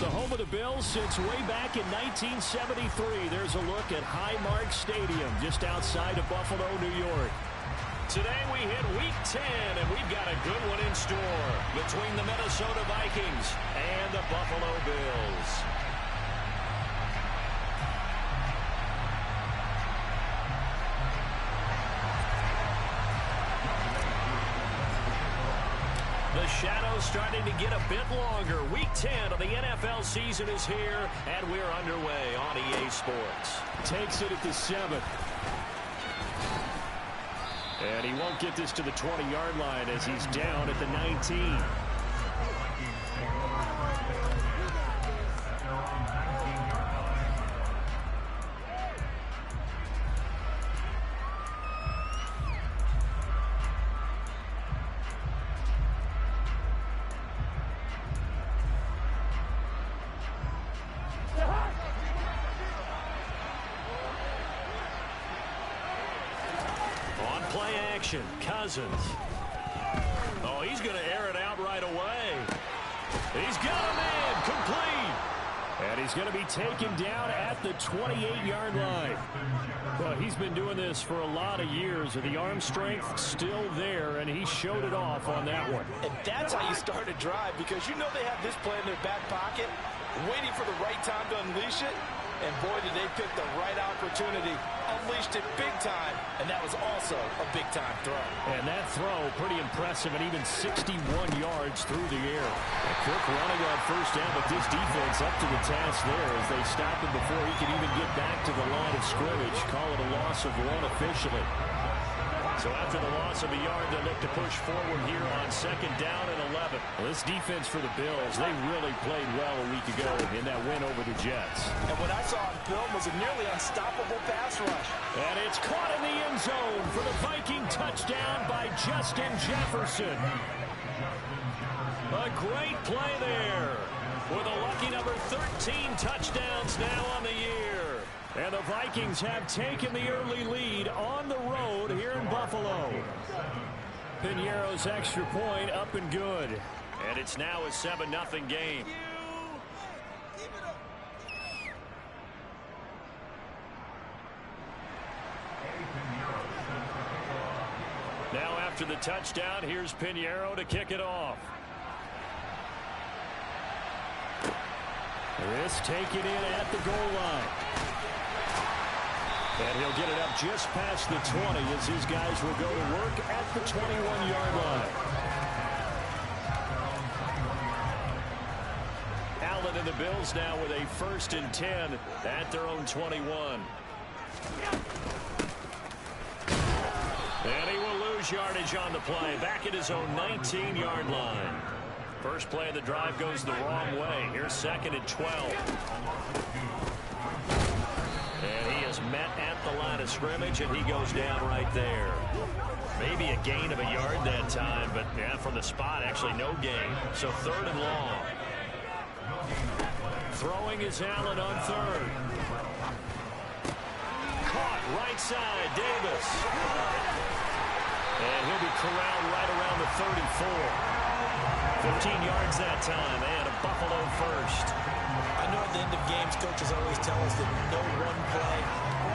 the home of the Bills since way back in 1973. There's a look at Highmark Stadium just outside of Buffalo, New York. Today we hit Week 10, and we've got a good one in store between the Minnesota Vikings and the Buffalo Bills. The shadow's starting to get a bit longer. Week 10 of the NFL season is here, and we're underway on EA Sports. Takes it at the 7. And he won't get this to the 20-yard line as he's down at the 19. Cousins. Oh, he's going to air it out right away. He's got a man complete. And he's going to be taken down at the 28-yard line. Well, he's been doing this for a lot of years, and the arm strength still there, and he showed it off on that one. And that's how you start a drive, because you know they have this play in their back pocket, waiting for the right time to unleash it. And boy, did they pick the right opportunity. Unleashed it big time, and that was also a big-time throw. And that throw, pretty impressive, and even 61 yards through the air. Cook running on first down, but this defense up to the task there as they stop him before he can even get back to the line of scrimmage. Call it a loss of 1 officially. So after the loss of a yard, they look to push forward here on 2nd down and 11. Well, this defense for the Bills, they really played well a week ago in that win over the Jets. And what I saw on film was a nearly unstoppable pass rush. And it's caught in the end zone for the Viking touchdown by Justin Jefferson. A great play there with a lucky number 13 touchdowns now on the year. And the Vikings have taken the early lead on the road here in Buffalo. Piñeiro's extra point up and good. And it's now a 7-0 game. Now after the touchdown, here's Piñeiro to kick it off. This taken in at the goal line. And he'll get it up just past the 20 as his guys will go to work at the 21-yard line. Allen and the Bills now with a 1st and 10 at their own 21. And he will lose yardage on the play. Back at his own 19-yard line. First play of the drive goes the wrong way. Here's 2nd and 12. And he is met at the line of scrimmage, and he goes down right there. Maybe a gain of a yard that time, but yeah, from the spot, actually no gain. So 3rd and long. Throwing is Allen on 3rd. Caught right side, Davis. And he'll be corralled right around the 34. 15 yards that time, and a Buffalo first. I know at the end of games, coaches always tell us that no one play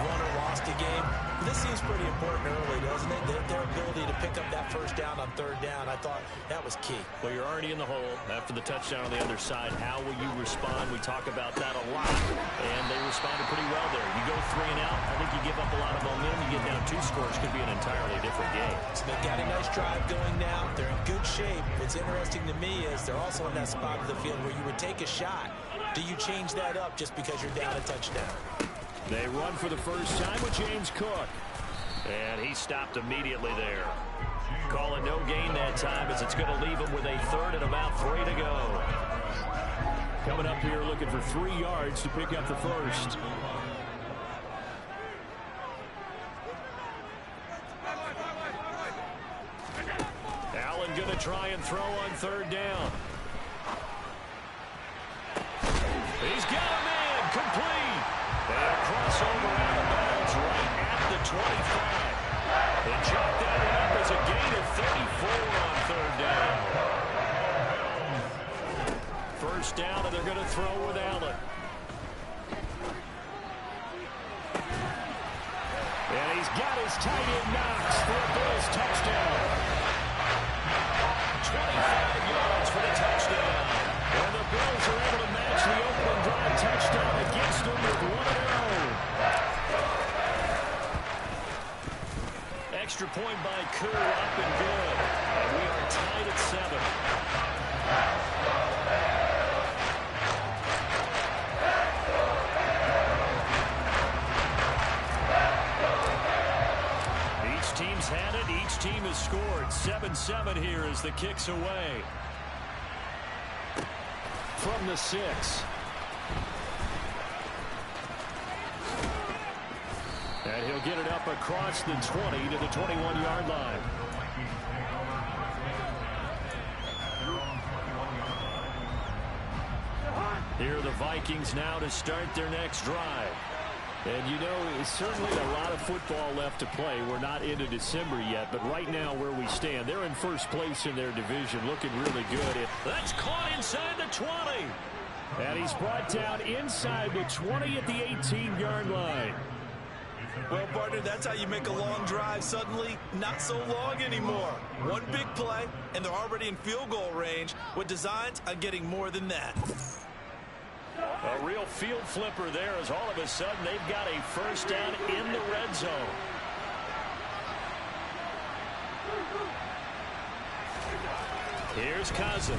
won or lost a game. But this seems pretty important early, doesn't it? Their ability to pick up that first down on 3rd down, I thought that was key. Well, you're already in the hole after the touchdown on the other side. How will you respond? We talk about that a lot, and they responded pretty well there. You go 3 and out, I think you give up a lot of momentum. You get down 2 scores, could be an entirely different game. So they've got a nice drive going now. They're in good shape. What's interesting to me is they're also in that spot of the field where you would take a shot. Do you change that up just because you're down a touchdown? They run for the first time with James Cook. And he stopped immediately there. Calling no gain that time as it's going to leave him with a 3rd and about 3 to go. Coming up here looking for 3 yards to pick up the first. Allen going to try and throw on 3rd down. He's got a man complete. And a crossover out of bounds right at the 25. They chalk that one up as a gain of 34 on 3rd down. first down, and they're going to throw with Allen. And he's got his tight end Knox for a Bills touchdown. 25 yards for the touchdown. And the Bills are able to match the opening drive touchdown against them with 1 of their own. Extra point by Koo, up and good. And we are tied at 7. Each team's had it. Each team has scored. 7-7 here as the kick's away. From the 6. And he'll get it up across the 20 to the 21-yard line. Here are the Vikings now to start their next drive. And you know, it's certainly a lot of football left to play. We're not into December yet, but right now where we stand, they're in first place in their division, looking really good. That's caught inside the 20. And he's brought down inside the 20 at the 18-yard line. Well, partner, that's how you make a long drive suddenly not so long anymore. One big play, and they're already in field goal range with designs on getting more than that. A real field flipper there as all of a sudden they've got a first down in the red zone. Here's Cousins.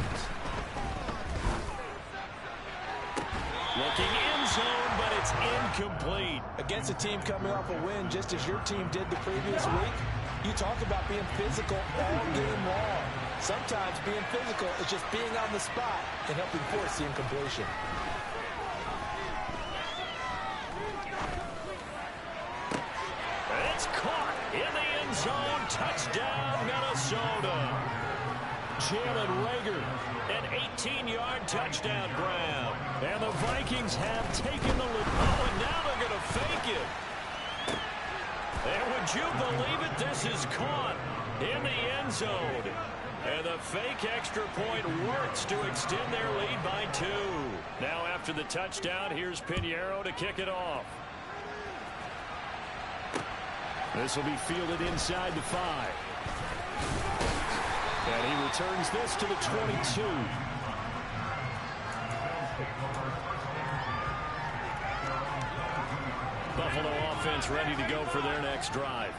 Looking in zone, but it's incomplete. Against a team coming off a win just as your team did the previous week, you talk about being physical all game long. Sometimes being physical is just being on the spot and helping force the incompletion. It's caught in the end zone. Touchdown, Minnesota. Jalen Reagor, an 18-yard touchdown grab. And the Vikings have taken the lead. Oh, and now they're going to fake it. And would you believe it? This is caught in the end zone. And the fake extra point works to extend their lead by 2. Now after the touchdown, here's Pinheiro to kick it off. This will be fielded inside the 5. And he returns this to the 22. Buffalo offense ready to go for their next drive.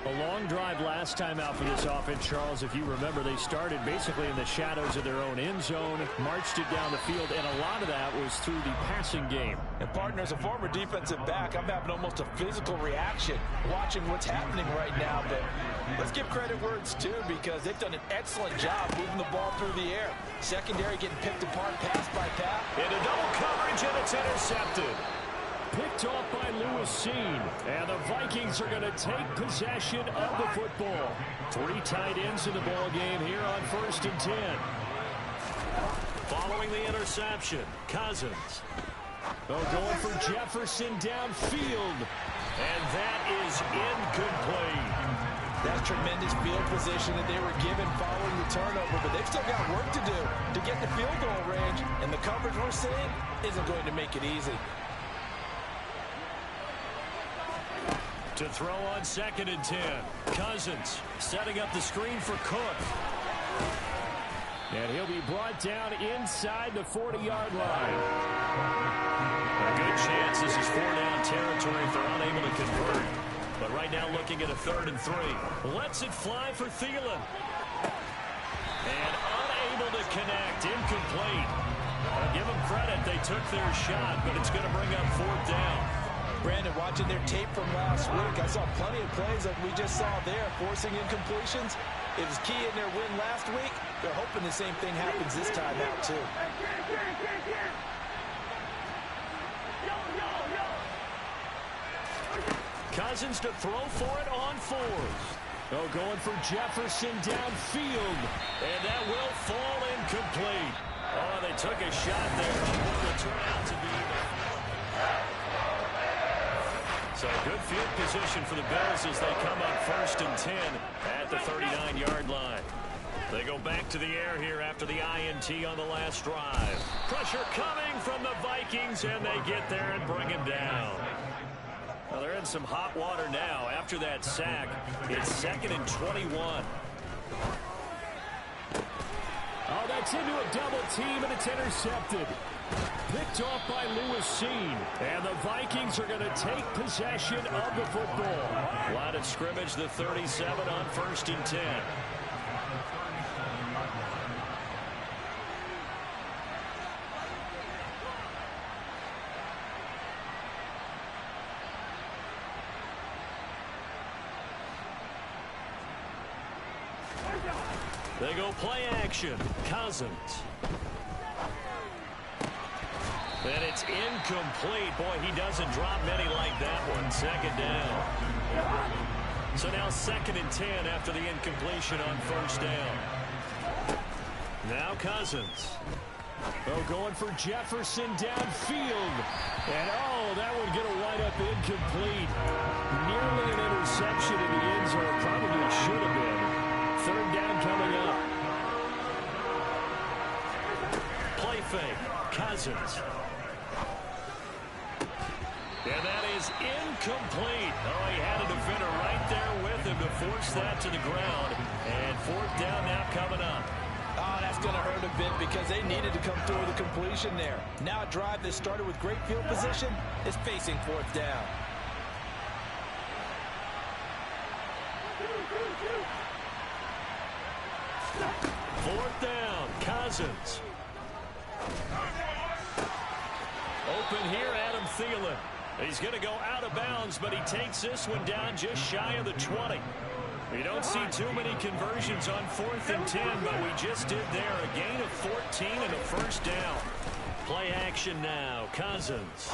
A long drive last time out for this offense, Charles. If you remember, they started basically in the shadows of their own end zone, marched it down the field, and a lot of that was through the passing game. And partner, as a former defensive back, I'm having almost a physical reaction watching what's happening right now. But let's give credit where it's due because they've done an excellent job moving the ball through the air. Secondary getting picked apart pass by pass. Into double coverage, and it's intercepted. Picked off by Lewis Seen. And the Vikings are going to take possession of the football. 3 tight ends in the ball game here on 1st and 10. Following the interception, Cousins. Going for Jefferson downfield. And that is incomplete. That's tremendous field position that they were given following the turnover, but they've still got work to do to get the field goal range, and the coverage we're seeing isn't going to make it easy. To throw on 2nd and 10. Cousins setting up the screen for Cook. And he'll be brought down inside the 40-yard line. A good chance this is 4-down territory if they're unable to convert. But right now looking at a 3rd and 3. Lets it fly for Thielen. And unable to connect. Incomplete. I'll give them credit. They took their shot, but it's going to bring up 4th down. Brandon, watching their tape from last week, I saw plenty of plays like we just saw there, forcing incompletions. It was key in their win last week. They're hoping the same thing happens this time out, too. Cousins to throw for it on 4th. Going for Jefferson downfield. And that will fall incomplete. Oh, they took a shot there. What will turn out to be so good field position for the Bills as they come up 1st and 10 at the 39-yard line. They go back to the air here after the INT on the last drive. Pressure coming from the Vikings, and they get there and bring him down. Well, they're in some hot water now. After that sack, it's 2nd and 21. Oh, that's into a double team, and it's intercepted. Picked off by Lewis Seen. And the Vikings are going to take possession of the football. Line of scrimmage, the 37 on 1st and 10. They go play action. Cousins. And it's incomplete. Boy, he doesn't drop many like that one. 2nd down. So now 2nd and 10 after the incompletion on 1st down. Now Cousins. Oh, going for Jefferson downfield. And, oh, that one going to wind up incomplete. Nearly an interception in the end zone. Probably should have been. 3rd down coming up. Play fake. Cousins. And that is incomplete. Oh, he had a defender right there with him to force that to the ground. And 4th down now coming up. Oh, that's going to hurt a bit because they needed to come through with a completion there. Now a drive that started with great field position is facing 4th down. Fourth down, Cousins. Open here, Adam Thielen. He's going to go out of bounds, but he takes this one down just shy of the 20. We don't see too many conversions on 4th and 10, but we just did there. A gain of 14 and a 1st down. Play action now, Cousins.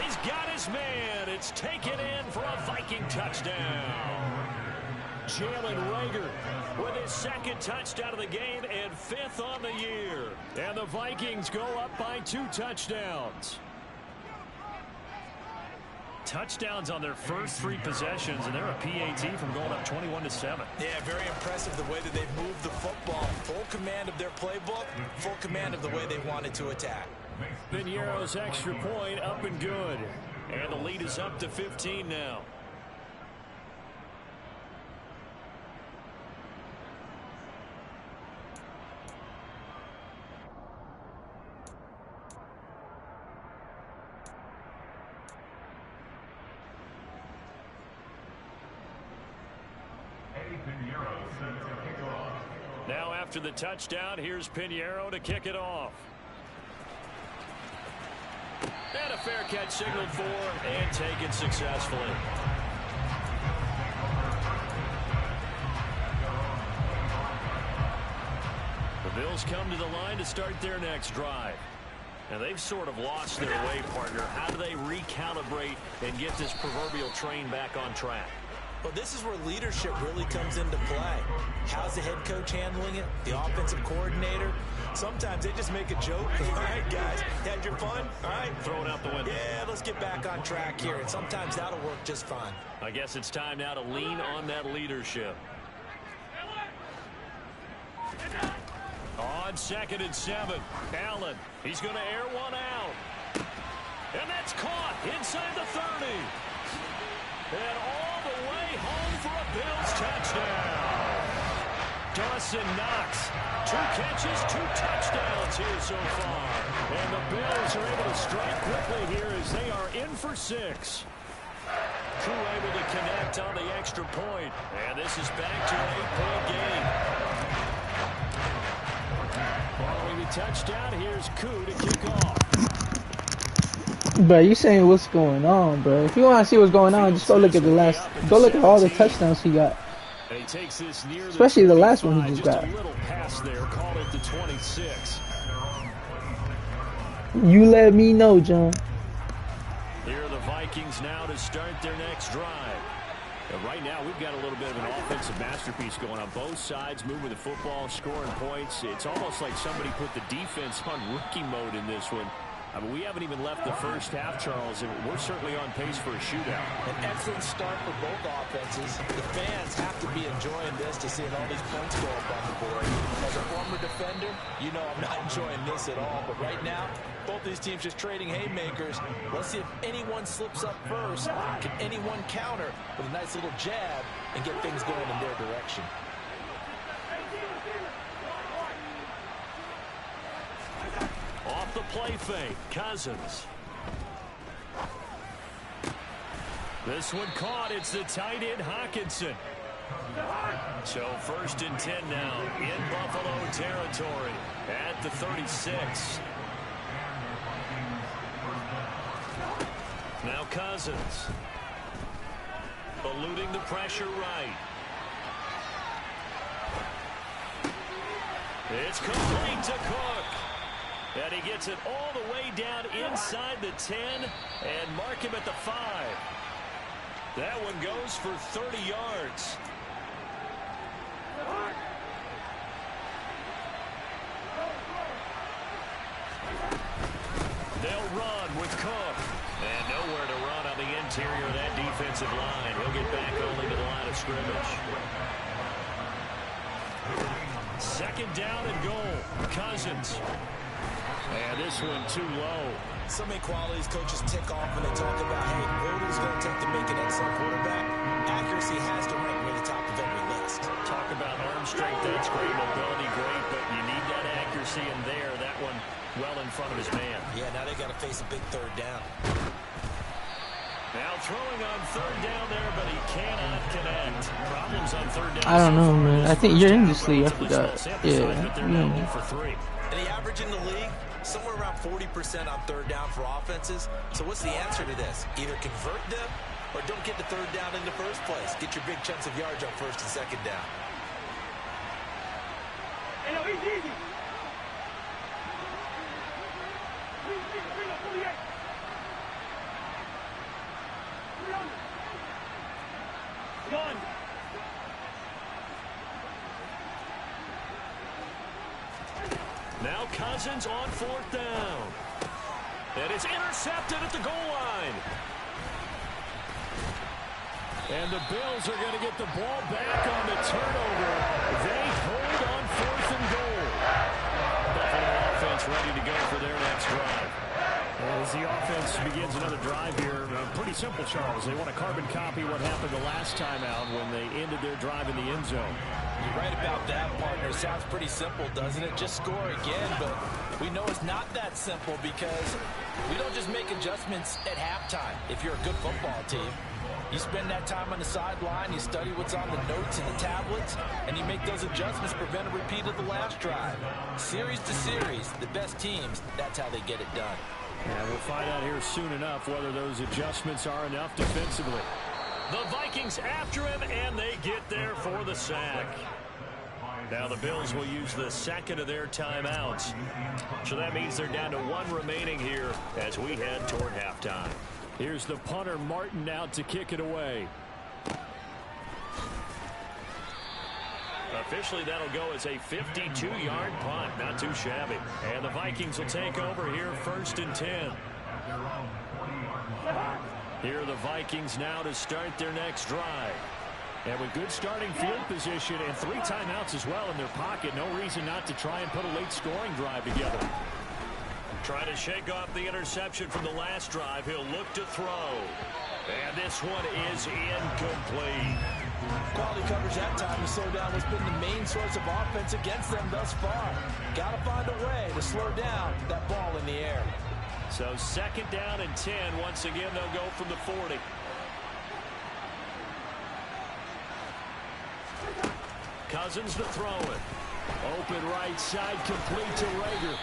He's got his man. It's taken in for a Viking touchdown. Jalen Reagor with his 2nd touchdown of the game and 5th on the year. And the Vikings go up by 2 touchdowns. Touchdowns on their first 3 possessions, and they're a PAT from going up 21-7. Yeah, very impressive the way that they've moved the football. Full command of their playbook, full command of the way they wanted to attack. Piñeiro's extra point up and good. And the lead is up to 15 now. Now after the touchdown, here's Piñeiro to kick it off. And a fair catch signaled for and taken successfully. The Bills come to the line to start their next drive. Now they've sort of lost their way, partner. How do they recalibrate and get this proverbial train back on track? Well, this is where leadership really comes into play. How's the head coach handling it? The offensive coordinator? Sometimes they just make a joke. All right, guys, had your fun? All right. Throw it out the window. Yeah, let's get back on track here. And sometimes that'll work just fine. I guess it's time now to lean on that leadership. On 2nd and 7, Allen. He's going to air one out. And that's caught inside the 30. And all the way home for a Bills touchdown. Dawson Knox, 2 catches, 2 touchdowns here so far. And the Bills are able to strike quickly here as they are in for 6. Koo able to connect on the extra point. And this is back to an 8-point game. Following the touchdown, here's Koo to kick off. Bro, you saying what's going on, bro? If you want to see what's going on, just go look at all the touchdowns he got. And he takes this near especially the last one he just got. A little pass there, called it the 26. You let me know, John. Here are the Vikings now to start their next drive. And right now, we've got a little bit of an offensive masterpiece going on. Both sides moving the football, scoring points. It's almost like somebody put the defense on rookie mode in this one. I mean, we haven't even left the first half, Charles, and we're certainly on pace for a shootout. An excellent start for both offenses. The fans have to be enjoying this to seeing all these points go up on the board. As a former defender, you know I'm not enjoying this at all. But right now, both these teams just trading haymakers. Let's see if anyone slips up first. Can anyone counter with a nice little jab and get things going in their direction? Off the play fake, Cousins. This one caught. It's the tight end, Hawkinson. So 1st and 10 now in Buffalo territory at the 36. Now Cousins. Eluding the pressure right. It's complete to Cook. And he gets it all the way down inside the 10 and mark him at the 5. That one goes for 30 yards. They'll run with Cook. And nowhere to run on the interior of that defensive line. He'll get back only to the line of scrimmage. 2nd down and goal. Cousins. And this one too low. So many qualities coaches tick off when they talk about, hey, what is going to take to make an excellent quarterback? Accuracy has to rank near the top of every list. Talk about arm strength, that's great. Mobility, great, but you need that accuracy in there. That one well in front of his man. Yeah, now they got to face a big 3rd down. Now throwing on 3rd down there, but he cannot connect. Problems on 3rd down. I don't know, man. I think you're in this league. I forgot. Yeah. And the average in the league, somewhere around 40% on 3rd down for offenses. So what's the answer to this? Either convert them or don't get the 3rd down in the first place. Get your big chunks of yards on 1st and 2nd down. Now Cousins on 4th down. And it's intercepted at the goal line. And the Bills are going to get the ball back on the turnover. They hold on 4th and goal. Buffalo offense ready to go for their next drive. As the offense begins another drive here, pretty simple, Charles. They want to carbon copy what happened the last time out when they ended their drive in the end zone. You're right about that, partner. Sounds pretty simple, doesn't it? Just score again, but we know it's not that simple because we don't just make adjustments at halftime. If you're a good football team, you spend that time on the sideline, you study what's on the notes and the tablets, and you make those adjustments, prevent a repeat of the last drive. Series to series, the best teams, that's how they get it done. Yeah, we'll find out here soon enough whether those adjustments are enough defensively. The Vikings after him, and they get there for the sack. Now the Bills will use the 2nd of their timeouts. So that means they're down to 1 remaining here as we head toward halftime. Here's the punter, Martin, out to kick it away. Officially, that'll go as a 52-yard punt. Not too shabby. And the Vikings will take over here 1st and 10. Here are the Vikings now to start their next drive. And with good starting field position and 3 timeouts as well in their pocket, no reason not to try and put a late scoring drive together. Trying to shake off the interception from the last drive. He'll look to throw. And this one is incomplete. Quality coverage that time to slow down has been the main source of offense against them thus far. Got to find a way to slow down that ball in the air. So 2nd down and 10. Once again, they'll go from the 40. Cousins to throw it. Open right side, complete to Rager.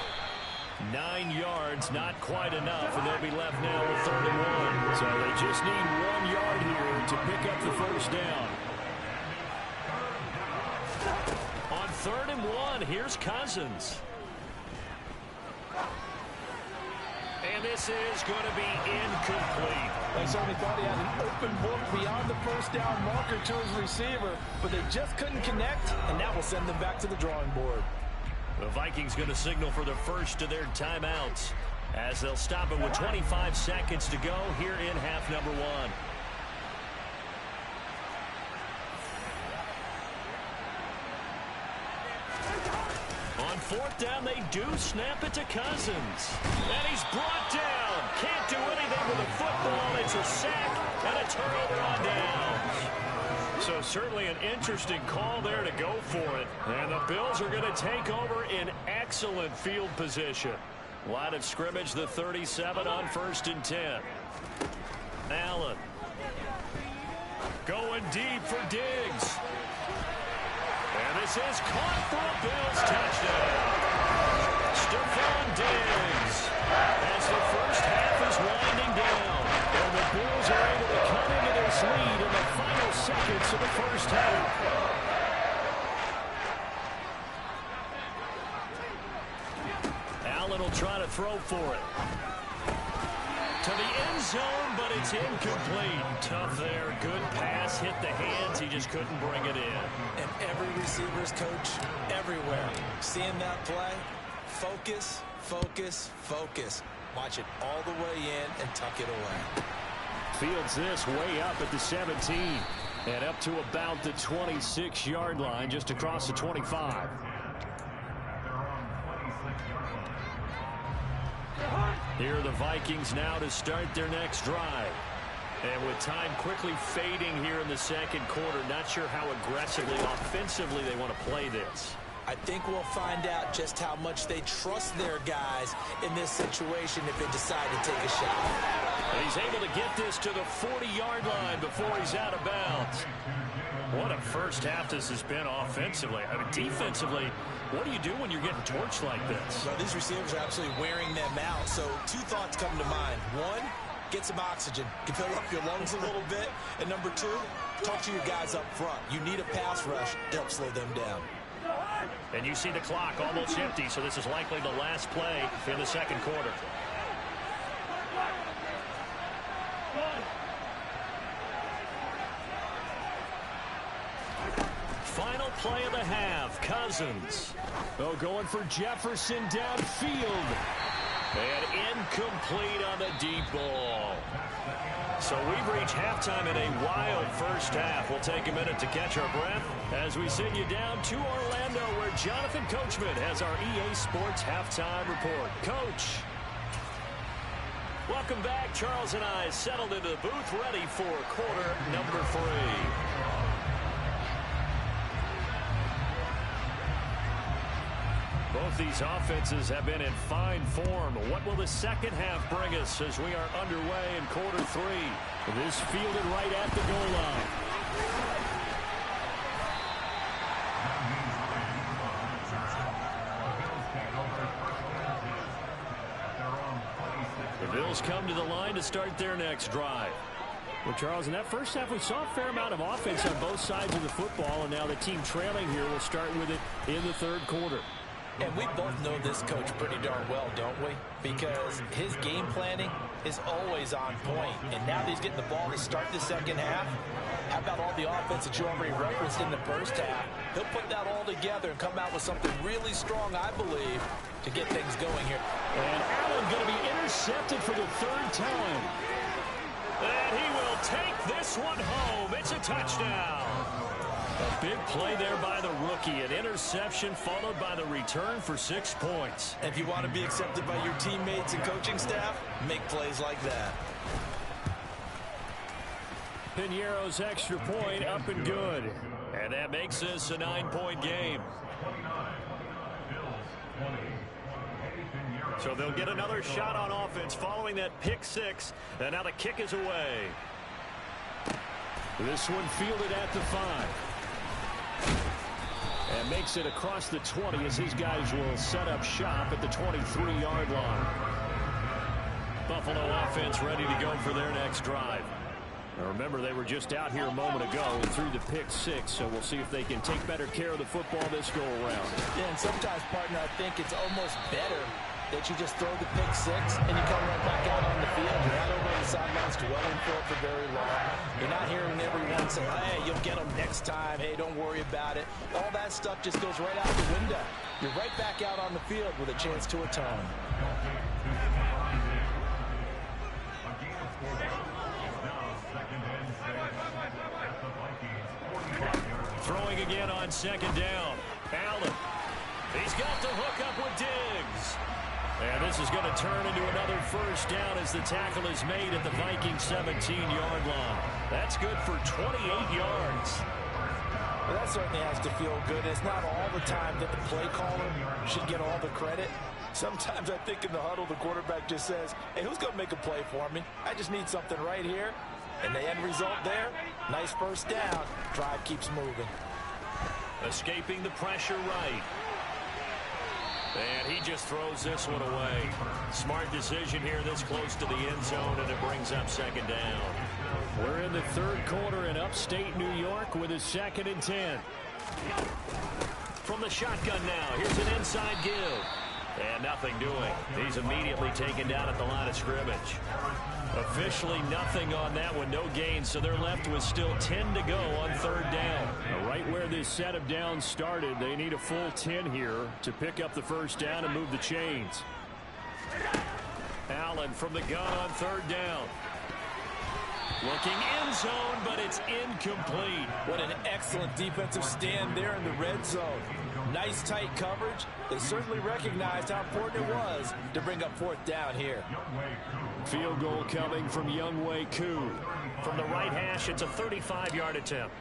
9 yards, not quite enough, and they'll be left now with 3rd and 1. So they just need 1 yard here to pick up the 1st down. On 3rd and 1, here's Cousins. And this is going to be incomplete. They certainly thought he had an open book beyond the 1st down marker to his receiver, but they just couldn't connect, and that will send them back to the drawing board. The Vikings going to signal for the first of their timeouts. as they'll stop it with 25 seconds to go here in half number one. On fourth down, they do snap it to Cousins. And he's brought down. Can't do anything with the football. It's a sack and a turnover on downs. So certainly an interesting call there to go for it. And the Bills are going to take over in excellent field position. Line of scrimmage, the 37 on 1st and 10. Allen. Going deep for Diggs. And this is caught for a Bills touchdown. Stephon Diggs. As the first half is winding down. And the Bills are able to come into this lead in the final seconds of the first half. Allen will try to throw for it. To the end zone, but it's incomplete. Tough there. Good pass. Hit the hands. He just couldn't bring it in. And every receiver's coach everywhere. Seeing that play, focus, focus, focus. Watch it all the way in and tuck it away. Fields this way up at the 17. And up to about the 26-yard line, just across the 25. Here are the Vikings now to start their next drive. And with time quickly fading here in the second quarter, not sure how aggressively, offensively they want to play this. I think we'll find out just how much they trust their guys in this situation if they decide to take a shot. And he's able to get this to the 40-yard line before he's out of bounds. What a first half this has been offensively. I mean, defensively, what do you do when you're getting torched like this? Well, these receivers are absolutely wearing them out. So two thoughts come to mind. One, get some oxygen. Fill up your lungs a little bit. And number two, talk to your guys up front. You need a pass rush to help slow them down. And you see the clock almost empty, so this is likely the last play in the second quarter. Final play of the half, Cousins. Oh, going for Jefferson downfield. And incomplete on the deep ball. So we've reached halftime in a wild first half. We'll take a minute to catch our breath as we send you down to Orlando, where Jonathan Coachman has our EA Sports halftime report. Coach. Welcome back. Charles and I settled into the booth, ready for quarter number 3. Both these offenses have been in fine form. What will the second half bring us as we are underway in quarter 3? This fielded right at the goal line. The Bills come to the line to start their next drive. Well, Charles, in that first half, we saw a fair amount of offense on both sides of the football, and now the team trailing here will start with it in the third quarter. And we both know this coach pretty darn well, don't we? Because his game planning is always on point. And now that he's getting the ball to start the second half, how about all the offense that you already referenced in the first half? He'll put that all together and come out with something really strong, I believe, to get things going here. And Allen going to be intercepted for the third time. And he will take this one home. It's a touchdown. A big play there by the rookie. An interception followed by the return for 6 points. If you want to be accepted by your teammates and coaching staff, make plays like that. Piñeiro's extra point up and good. And that makes this a 9-point game. So they'll get another shot on offense following that pick 6. And now the kick is away. This one fielded at the 5. And makes it across the 20 as his guys will set up shop at the 23-yard line. Buffalo offense ready to go for their next drive. Now remember, they were just out here a moment ago and threw the pick 6, so we'll see if they can take better care of the football this go around. Yeah, and sometimes, partner, I think it's almost better that you just throw the pick 6 and you come right back out on the field. You're not over on the sidelines dwelling for it for very long. You're not hearing everyone say, hey, you'll get them next time. Hey, don't worry about it. All that stuff just goes right out the window. You're right back out on the field with a chance to atone. Throwing again on second down. Allen. He's got the hook up with Diggs. And this is going to turn into another first down as the tackle is made at the Vikings 17-yard line. That's good for 28 yards. Well, that certainly has to feel good. It's not all the time that the play caller should get all the credit. Sometimes I think in the huddle, the quarterback just says, hey, who's going to make a play for me? I just need something right here. And the end result there, nice first down. Drive keeps moving. Escaping the pressure right. And he just throws this one away. Smart decision here this close to the end zone, and it brings up second down. We're in the third quarter in upstate New York with a 2nd and 10. From the shotgun now, here's an inside give. And nothing doing. He's immediately taken down at the line of scrimmage. Officially nothing on that one, no gain, so they're left with still 10 to go on third down. Right where this set of downs started, they need a full 10 here to pick up the first down and move the chains. Allen from the gun on third down. Looking end zone, but it's incomplete. What an excellent defensive stand there in the red zone. Nice tight coverage. They certainly recognized how important it was to bring up fourth down here. Field goal coming from Younghoe Koo. From the right hash, it's a 35-yard attempt.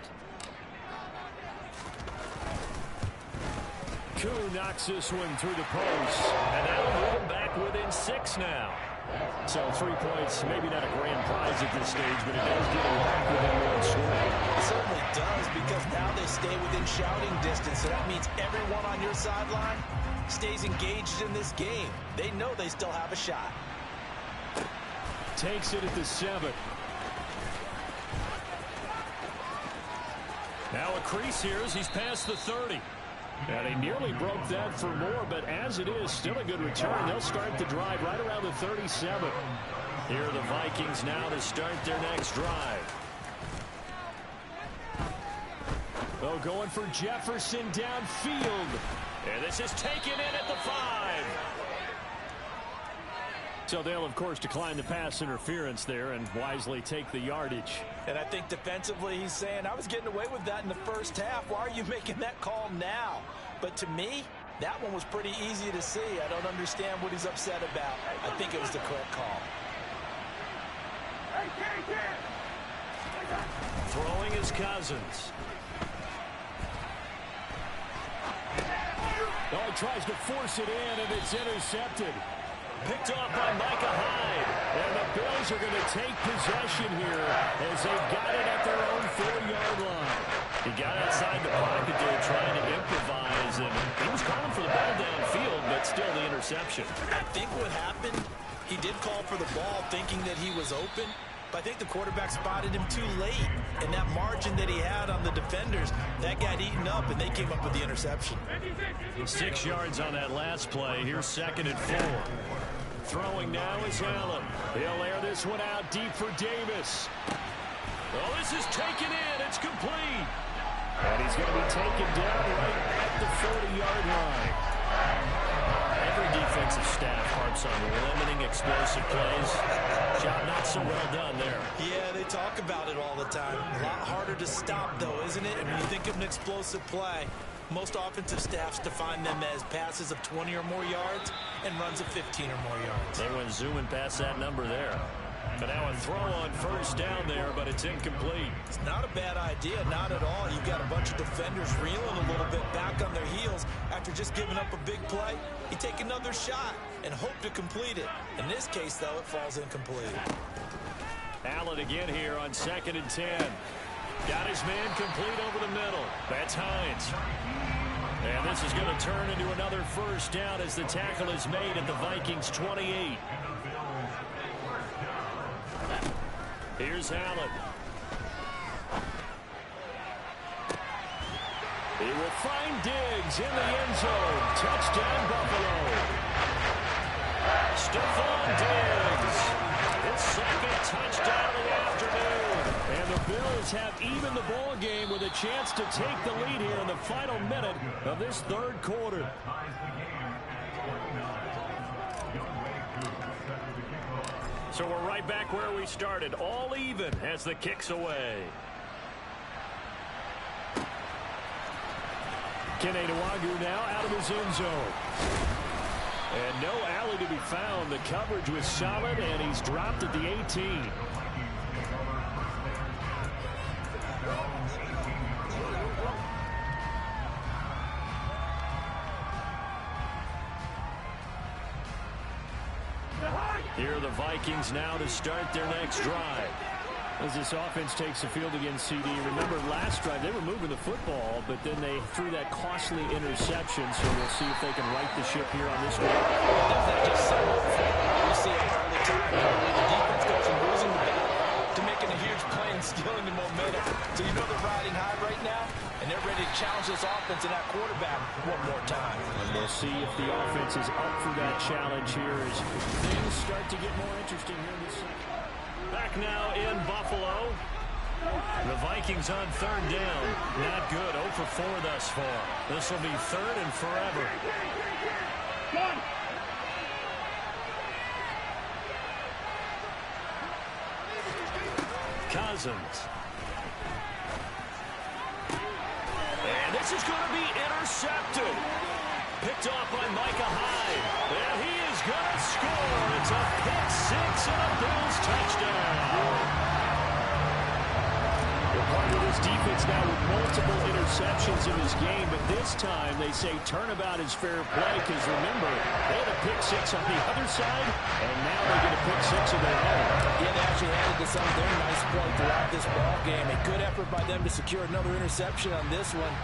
Koo knocks this one through the post. And that'll move back within 6 now. So 3 points, maybe not a grand prize at this stage, but it does get them back within one score. It certainly does, because now they stay within shouting distance, so that means everyone on your sideline stays engaged in this game. They know they still have a shot. Takes it at the 7. Now a crease here as he's past the 30. And he nearly broke that for more, but as it is, still a good return. They'll start the drive right around the 37. Here are the Vikings now to start their next drive. Oh, going for Jefferson downfield. And this is taken in at the 5. So they'll, of course, decline the pass interference there and wisely take the yardage. And I think defensively he's saying, I was getting away with that in the first half. Why are you making that call now? But to me, that one was pretty easy to see. I don't understand what he's upset about. I think it was the correct call. Throwing his Cousins. Oh, he tries to force it in, and it's intercepted. Picked off by Micah Hyde. And the Bills are going to take possession here as they've got it at their own 4-yard line. He got outside the pocket there trying to improvise, and he was calling for the ball downfield, but still the interception. I think what happened, he did call for the ball thinking that he was open, but I think the quarterback spotted him too late. And that margin that he had on the defenders, that got eaten up, and they came up with the interception. 6 yards on that last play. Here's 2nd and 4. Throwing now is Allen. He'll air this one out deep for Davis. Oh, this is taken in. It's complete. And he's going to be taken down right at the 40-yard line. Every defensive staff harps on limiting explosive plays. Job not so well done there. Yeah, they talk about it all the time. A lot harder to stop, though, isn't it? And when you think of an explosive play, most offensive staffs define them as passes of 20 or more yards and runs of 15 or more yards. They went zooming past that number there. But now a throw on first down there, but it's incomplete. It's not a bad idea, not at all. You've got a bunch of defenders reeling a little bit back on their heels after just giving up a big play. You take another shot and hope to complete it. In this case, though, it falls incomplete. Allen again here on 2nd and 10. Got his man complete over the middle. That's Hines. And this is going to turn into another first down as the tackle is made at the Vikings 28. Here's Allen. He will find Diggs in the end zone. Touchdown, Buffalo. Stephon Diggs. His 2nd touchdown of the afternoon. And the Bills have even the ball game with a chance to take the lead here in the final minute of this third quarter. So we're right back where we started, all even as the kick's away. Kene Nwangwu now out of his end zone. And no alley to be found. The coverage was solid, and he's dropped at the 18. Here are the Vikings now to start their next drive. As this offense takes the field against CD. Remember last drive they were moving the football, but then they threw that costly interception. So we'll see if they can right the ship here on this one. Does that just set up? We see it all the time. The defense goes from losing the battle to making a huge play and stealing the momentum. So you know they're riding high right now, and they're ready to challenge this offense and that quarterback one more time. And we'll see if the offense is up for that challenge here as things start to get more interesting here in the second. Back now in Buffalo. The Vikings on third down. Not good. 0 for 4 thus far. This will be third and forever. Cousins. And this is going to be intercepted. Picked off by Micah Hyde. And he is going to score. It's a pick six and a Bills touchdown. We're part of this defense now with multiple interceptions in this game, but this time they say turnabout is fair play because remember, they had a pick six on the other side, and now they get a pick six of their own. Yeah, they actually added to some of their nice play throughout this ball game. A good effort by them to secure another interception on this one.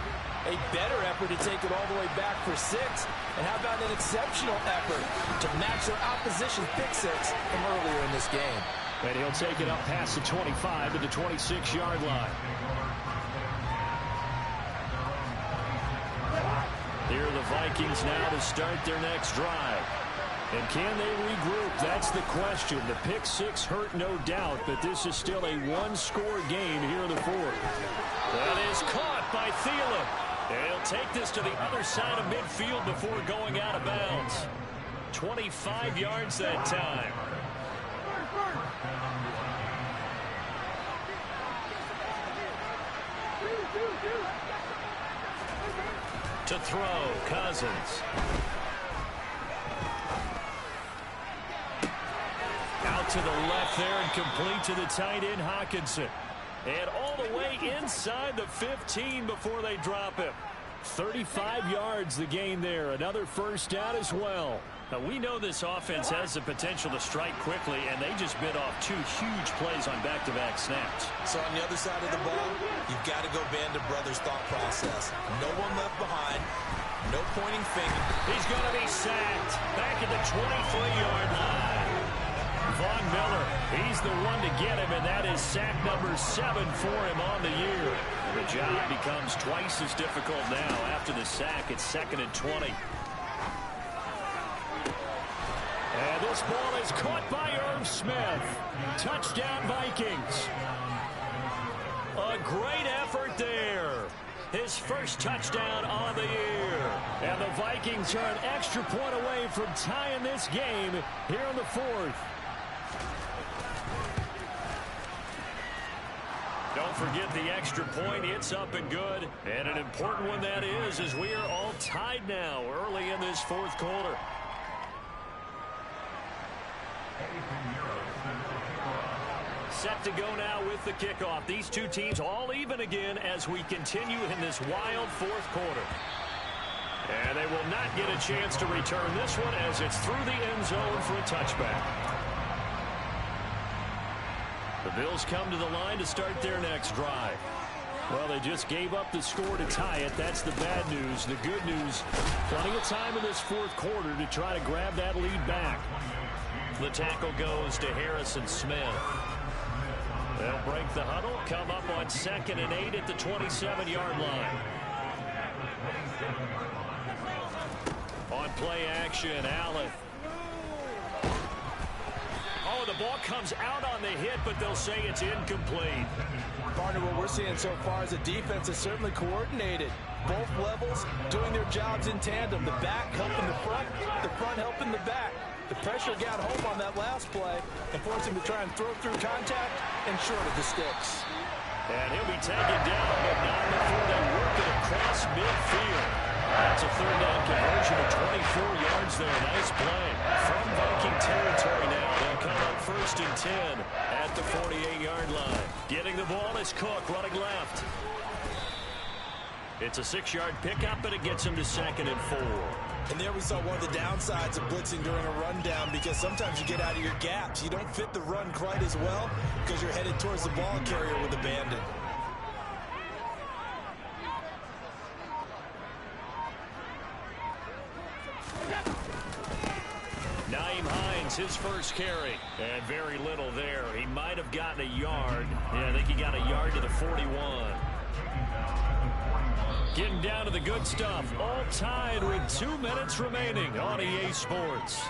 A better effort to take it all the way back for 6. And how about an exceptional effort to match their opposition's pick six from earlier in this game. And he'll take it up past the 25 to the 26-yard line. Here are the Vikings now to start their next drive. And can they regroup? That's the question. The pick six hurt, no doubt, but this is still a one-score game here in the fourth. That is caught by Thielen. And he'll take this to the other side of midfield before going out of bounds. 25 yards that time. To throw, Cousins. Out to the left there and complete to the tight end, Hockenson. And all the way inside the 15 before they drop him. 35 yards the gain there. Another first down as well. Now, we know this offense has the potential to strike quickly, and they just bit off 2 huge plays on back-to-back snaps. So on the other side of the ball, you've got to go Band of Brothers thought process. No one left behind. No pointing finger. He's going to be sacked back at the 23-yard line. Von Miller, he's the one to get him, and that is sack number 7 for him on the year. The job becomes twice as difficult now after the sack. It's 2nd and 20. And this ball is caught by Irv Smith. Touchdown, Vikings. A great effort there. His first touchdown on the year. And the Vikings are an extra point away from tying this game here in the fourth. Don't forget the extra point. It's up and good. And an important one that is, as we are all tied now early in this fourth quarter. Set to go now with the kickoff. These two teams all even again as we continue in this wild fourth quarter. And they will not get a chance to return this one as it's through the end zone for a touchback. The Bills come to the line to start their next drive. Well, they just gave up the score to tie it. That's the bad news. The good news, plenty of time in this fourth quarter to try to grab that lead back. The tackle goes to Harrison Smith. They'll break the huddle, come up on 2nd and 8 at the 27-yard line. On play action, Allen. Oh, the ball comes out on the hit, but they'll say it's incomplete. Partner, what we're seeing so far is the defense is certainly coordinated. Both levels doing their jobs in tandem. The back helping the front helping the back. The pressure got home on that last play and forced him to try and throw through contact and short of the sticks. And he'll be taken down, but not before they work it across midfield. That's a third down conversion of 24 yards there. Nice play. From Viking territory now, they'll come up 1st and 10 at the 48-yard line. Getting the ball is Cook running left. It's a 6-yard pickup, and it gets him to 2nd and 4. And there we saw one of the downsides of blitzing during a rundown, because sometimes you get out of your gaps. You don't fit the run quite as well because you're headed towards the ball carrier with abandon. Nyheim Hines, his first carry. And very little there. He might have gotten a yard. Yeah, I think he got a yard to the 41. Getting down to the good stuff. All tied with 2 minutes remaining on EA Sports.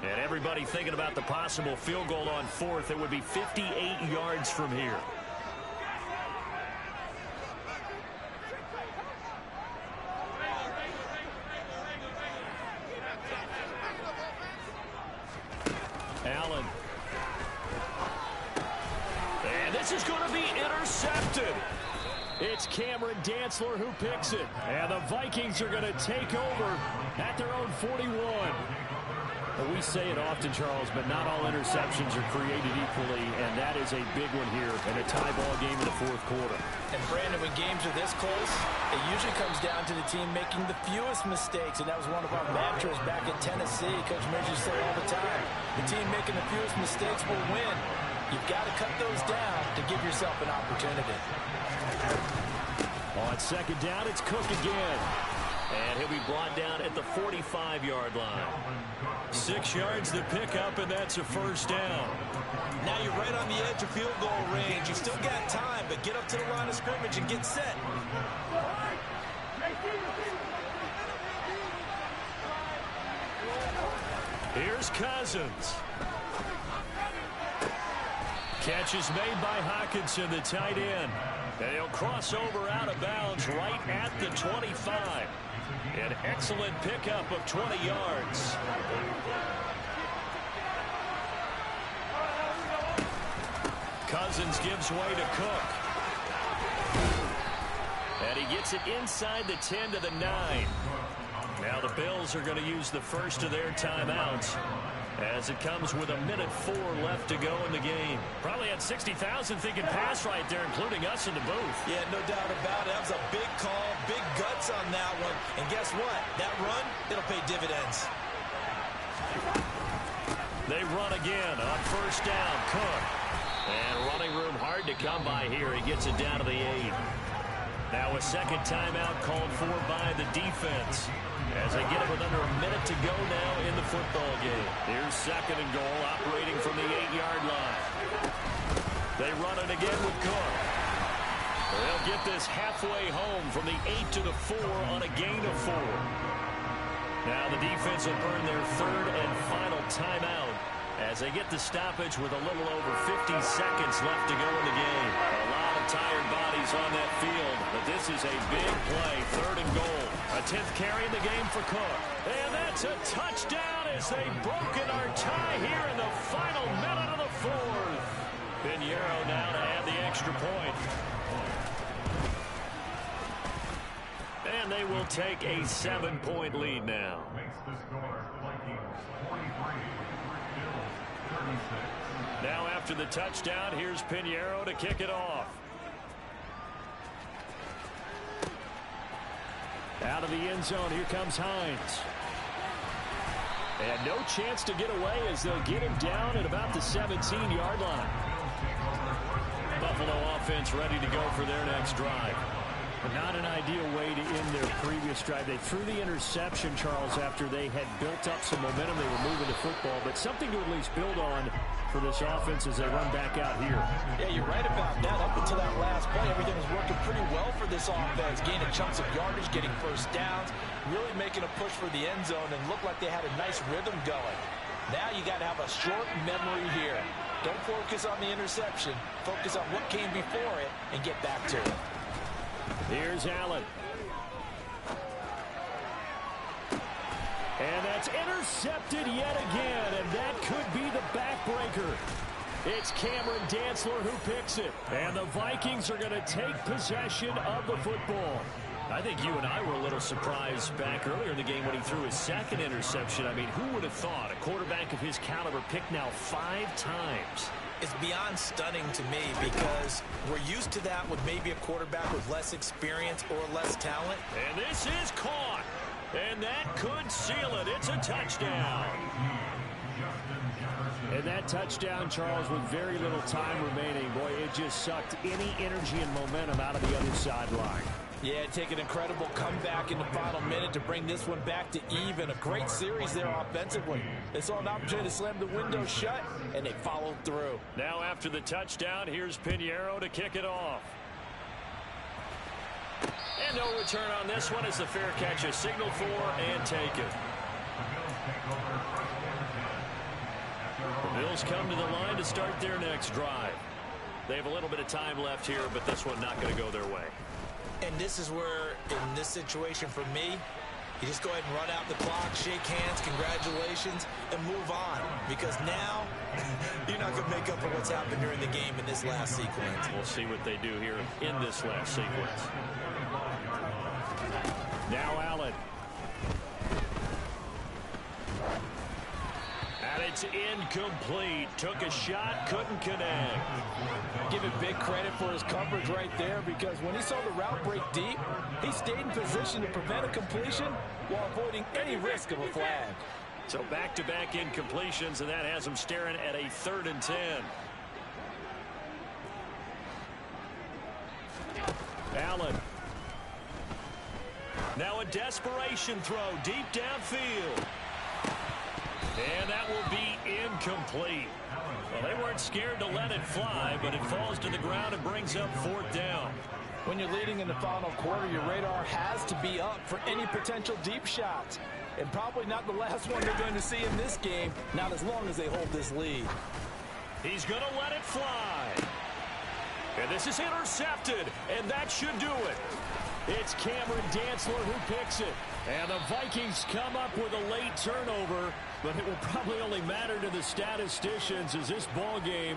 And everybody thinking about the possible field goal on 4th. It would be 58 yards from here. Allen. And this is going to be intercepted. It's Cameron Dantzler who picks it. And the Vikings are going to take over at their own 41. Well, we say it often, Charles, but not all interceptions are created equally, and that is a big one here in a tie ball game in the 4th quarter. And, Brandon, when games are this close, it usually comes down to the team making the fewest mistakes, and that was one of our mantras back at Tennessee. Coach Midge used to say all the time, the team making the fewest mistakes will win. You've got to cut those down to give yourself an opportunity. On 2nd down, it's Cook again. And he'll be brought down at the 45-yard line. 6 yards to pick up, and that's a 1st down. Now you're right on the edge of field goal range. You've still got time, but get up to the line of scrimmage and get set. Here's Cousins. Catch is made by Hockenson, the tight end. And he'll cross over out of bounds right at the 25. An excellent pickup of 20 yards. Cousins gives way to Cook. And he gets it inside the 10 to the 9. Now the Bills are going to use the first of their timeouts as it comes with 1:04 left to go in the game. Probably had 60,000 thinking pass right there, including us in the booth. Yeah, no doubt about it. That was a big call, big guts on that one. And guess what? That run, it'll pay dividends. They run again on 1st down. Cook. And running room hard to come by here. He gets it down to the 8. Now a second timeout called for by the defense, as they get it with under a minute to go now in the football game. Here's 2nd and goal, operating from the 8-yard line. They run it again with Cook. They'll get this halfway home from the 8 to the 4 on a gain of 4. Now the defense will burn their 3rd and final timeout as they get the stoppage with a little over 50 seconds left to go in the game. A lot of tired bodies on that field, but this is a big play, 3rd and goal. A 10th carry in the game for Cook. And that's a touchdown as they've broken our tie here in the final minute of the 4th. Pinheiro now to add the extra point. And they will take a 7-point lead now. Now after the touchdown, here's Pinheiro to kick it off. Out of the end zone, here comes Hines. And no chance to get away as they'll get him down at about the 17-yard line. Buffalo offense ready to go for their next drive. But not an ideal way to end their previous drive. They threw the interception, Charles, after they had built up some momentum. They were moving the football, but something to at least build on for this offense as they run back out here. Yeah, you're right about that. Up until that last play, everything was working pretty well for this offense. Gaining chunks of yardage, getting 1st downs, really making a push for the end zone, and looked like they had a nice rhythm going. Now you got to have a short memory here. Don't focus on the interception. Focus on what came before it and get back to it. Here's Allen. And that's intercepted yet again, and that could be the backbreaker. It's Cameron Dantzler who picks it. And the Vikings are going to take possession of the football. I think you and I were a little surprised back earlier in the game when he threw his second interception. I mean, who would have thought a quarterback of his caliber picked now 5 times? It's beyond stunning to me because we're used to that with maybe a quarterback with less experience or less talent. And this is caught. And that could seal it. It's a touchdown. And that touchdown, Charles, with very little time remaining. Boy, it just sucked any energy and momentum out of the other sideline. Yeah, take an incredible comeback in the final minute to bring this one back to even. A great series there offensively. They saw an opportunity to slam the window shut, and they followed through. Now after the touchdown, here's Pinheiro to kick it off. And no return on this one as the fair catch is signaled for and taken. The Bills come to the line to start their next drive. They have a little bit of time left here, but this one not going to go their way. And this is where, in this situation for me, you just go ahead and run out the clock, shake hands, congratulations, and move on. Because now, you're not going to make up for what's happened during the game in this last sequence. We'll see what they do here in this last sequence. Now Allen. And it's incomplete. Took a shot, couldn't connect. Give him big credit for his coverage right there because when he saw the route break deep, he stayed in position to prevent a completion while avoiding any risk of a flag. So back-to-back incompletions, and that has him staring at a 3rd and 10. Allen. Now a desperation throw deep downfield. And that will be incomplete. Well, they weren't scared to let it fly, but it falls to the ground and brings up 4th down. When you're leading in the final quarter, your radar has to be up for any potential deep shots. And probably not the last one they're going to see in this game, not as long as they hold this lead. He's going to let it fly. And this is intercepted, and that should do it. It's Cameron Dantzler who picks it. And the Vikings come up with a late turnover, but it will probably only matter to the statisticians as this ball game